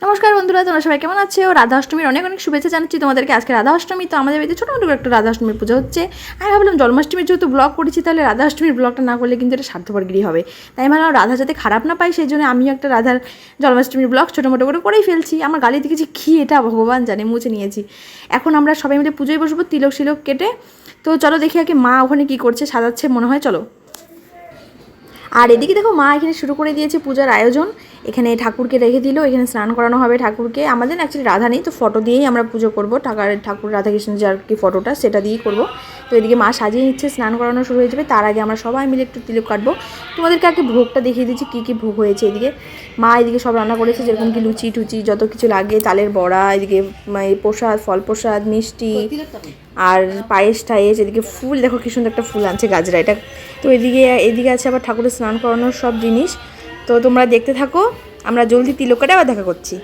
নমস্কার বন্ধুরা, তোমরা সবাই কেমন আছো? রাধা অষ্টমীর অনেক অনেক শুভেচ্ছা জানাচ্ছি তোমাদেরকে। আজকে রাধা অষ্টমী, তো আমাদের বাড়িতে ছোটো মোটো একটা রাধা অষ্টমীর পুজো হচ্ছে। আমি ভাবলাম জন্মাষ্টমীর যেহেতু ব্লগ করেছি, তাহলে রাধা অষ্টমীর ব্লগটা না করলে কিন্তু এটা স্বার্থপরগিরি হবে। তাই ভাবলাম রাধা যাতে খারাপ না পাই, সেই জন্য আমিও একটা রাধার জন্মাষ্টমীর ব্লগ ছোটো মোটো করে করেই ফেলছি। আমার গালি দেখেছি কী এটা ভগবান জানে, মুছে নিয়েছি। এখন আমরা সবাই মিলে পুজোয় বসবো তিলক শিলক কেটে। তো চলো দেখি আগে মা ওখানে কী করছে, সাজাচ্ছে মনে হয়, চলো। আর এদিকে দেখো মা এখানে শুরু করে দিয়েছে পূজার আয়োজন। এখানে ঠাকুরকে রেখে দিল, এখানে স্নান করানো হবে ঠাকুরকে। আমাদের অ্যাকচুয়ালি রাধা নেই, তো ফটো দিয়েই আমরা পুজো করবো। ঠাকুর রাধাকৃষ্ণ যার কি ফটোটা, সেটা দিয়েই করবো। তো এদিকে মা সাজিয়ে নিচ্ছে, স্নান করানো শুরু হয়ে যাবে। তার আগে আমরা সবাই মিলে একটু তিলক কাটবো। তোমাদেরকে আগে ভোগটা দেখিয়ে দিচ্ছি কী কী ভোগ হয়েছে। এদিকে মা এদিকে সব রান্না করেছে, যেরকম কি লুচি টুচি যত কিছু লাগে, তালের বড়া, এদিকে প্রসাদ, ফল প্রসাদ, মিষ্টি আর পায়েস টায়েস। এদিকে ফুল দেখো কি সুন্দর একটা ফুল আনছে, গাজরা এটা। তো এদিকে আছে আবার ঠাকুরের স্নান করানোর সব জিনিস। তো তোমরা দেখতে থাকো, আমরা জলদি তিলক কেটে আবার দেখা করছি।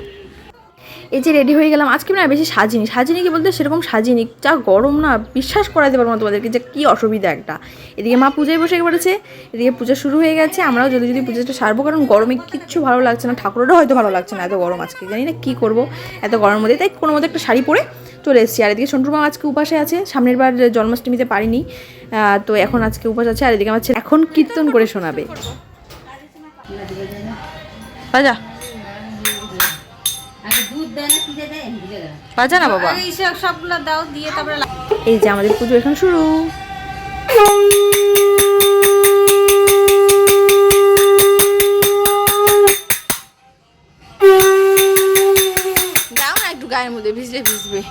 এই যে রেডি হয়ে গেলাম। আজকে না বেশি সাজিনি কি বলতে সেরকম সাজিনি, যা গরম না বিশ্বাস করাতে পারবো না তোমাদেরকে যে কী অসুবিধা একটা। এদিকে মা পূজায় বসে পড়েছে, এদিকে পূজা শুরু হয়ে গেছে। আমরাও জলদি পুজোটা সারবো, কারণ গরমে কিচ্ছু ভালো লাগছে না, ঠাকুরেরও হয়তো ভালো লাগছে না, এত গরম আজকে। জানি না কী করবো এত গরমের মধ্যে, তাই কোনো মধ্যে একটা শাড়ি পরে চলে এসেছি। আর এদিকে সন্টুর মা আজকে উপাসে আছে, সামনের বার জন্মাষ্টমীতে পারিনি, তো এখন আজকে উপাস আছে। আর এদিকে আমার ছেলে এখন কীর্তন করে শোনাবে। বাজা বাজা না বাবা, এই যে আমাদের পুজো এখন শুরু। যাও না একটু গায়ের মধ্যে, ভিজলে ভিজবে।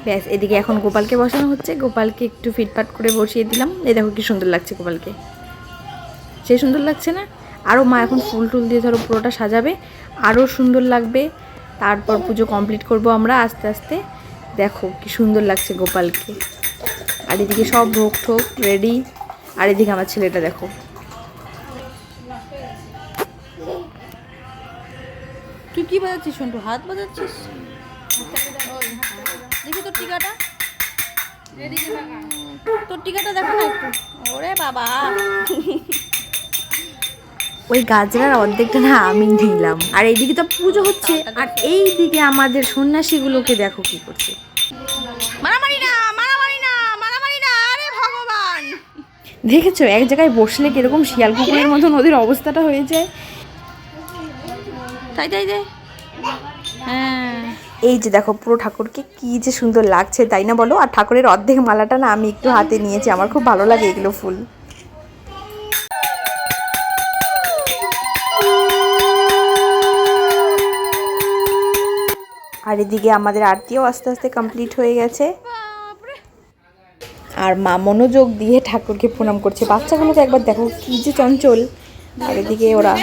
ব্যাস, এদিকে এখন গোপালকে বসানো হচ্ছে। গোপালকে একটু ফিটফাট করে বসিয়ে দিলাম। এই দেখো কি সুন্দর লাগছে গোপালকে, সে সুন্দর লাগছে না? আরও মা এখন ফুল টুল দিয়ে ধরো পুরোটা সাজাবে, আরও সুন্দর লাগবে। তারপর পুজো কমপ্লিট করব আমরা আস্তে আস্তে। দেখো কি সুন্দর লাগছে গোপালকে। আর এদিকে সব ভোগ ঠোক রেডি। আর এদিকে আমার ছেলেটা দেখো, তুই কি বাজাচ্ছিস সন্টু? হাত বাজাচ্ছিস? দেখি তোর টিকাটা, তোর টিকাটা দেখো না একটু। ওরে বাবা, ওই গাজরার অর্ধেকটা না আমি নিলাম। আর এইদিকে তো পুজো হচ্ছে, আর এই দিকে আমাদের সন্ন্যাসীগুলোকে দেখো কি করছে। মারামারি না, মারামারি না, মারামারি না, আরে ভগবান! দেখেছো এক জায়গায় বসলে কিরকম শিয়াল কুকুরের মতন ওদের অবস্থাটা হয়ে যায়। তাই তাই তাই, হ্যাঁ। এই যে দেখো পুরো ঠাকুরকে কি যে সুন্দর লাগছে, তাই না বলো? আর ঠাকুরের অর্ধেক মালাটা না আমি একটু হাতে নিয়েছি, আমার খুব ভালো লাগে এগুলো ফুল। আর এদিকে আমাদের আরতিও আস্তে আস্তে কমপ্লিট হয়ে গেছে। আর মা মনোযোগ দিয়ে ঠাকুরকে প্রণাম করছে। বাচ্চাগুলোকে একবার দেখো কি যে চঞ্চল। আর এদিকে ওরা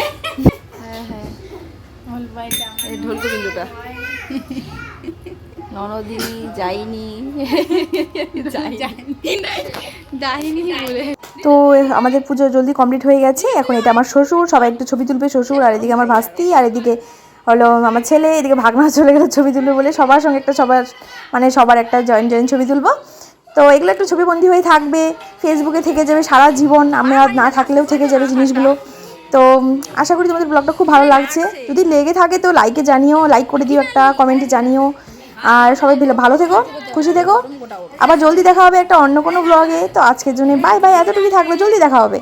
ঢোলক বিন্দুটা ননদিনী যাইনি বলে। তো আমাদের পুজো জলদি কমপ্লিট হয়ে গেছে। এখন এটা আমার শ্বশুর, সবাই একটু ছবি তুলবে শ্বশুর। আর এদিকে আমার ভাস্তি, আর এদিকে হলো আমার ছেলে। এদিকে ভাগনা চলে গেল ছবি তুলবে বলে, সবার সঙ্গে একটা সবার একটা জয়েন্ট ছবি তুলবো। তো এগুলো একটু ছবিবন্দি হয়ে থাকবে, ফেসবুকে থেকে যাবে সারা জীবন, আমরা না থাকলেও থেকে যাবে জিনিসগুলো। তো আশা করি তোমাদের ব্লগটা খুব ভালো লাগছে। যদি লেগে থাকে তো লাইক করে দিও, একটা কমেন্টে জানিও। আর সবাই ভালো থেকো, খুশি থেকো। আবার জলদি দেখা হবে একটা অন্য কোনো ব্লগে। তো আজকের জন্য বাই বাই, এতটুকুই থাকলো, জলদি দেখা হবে।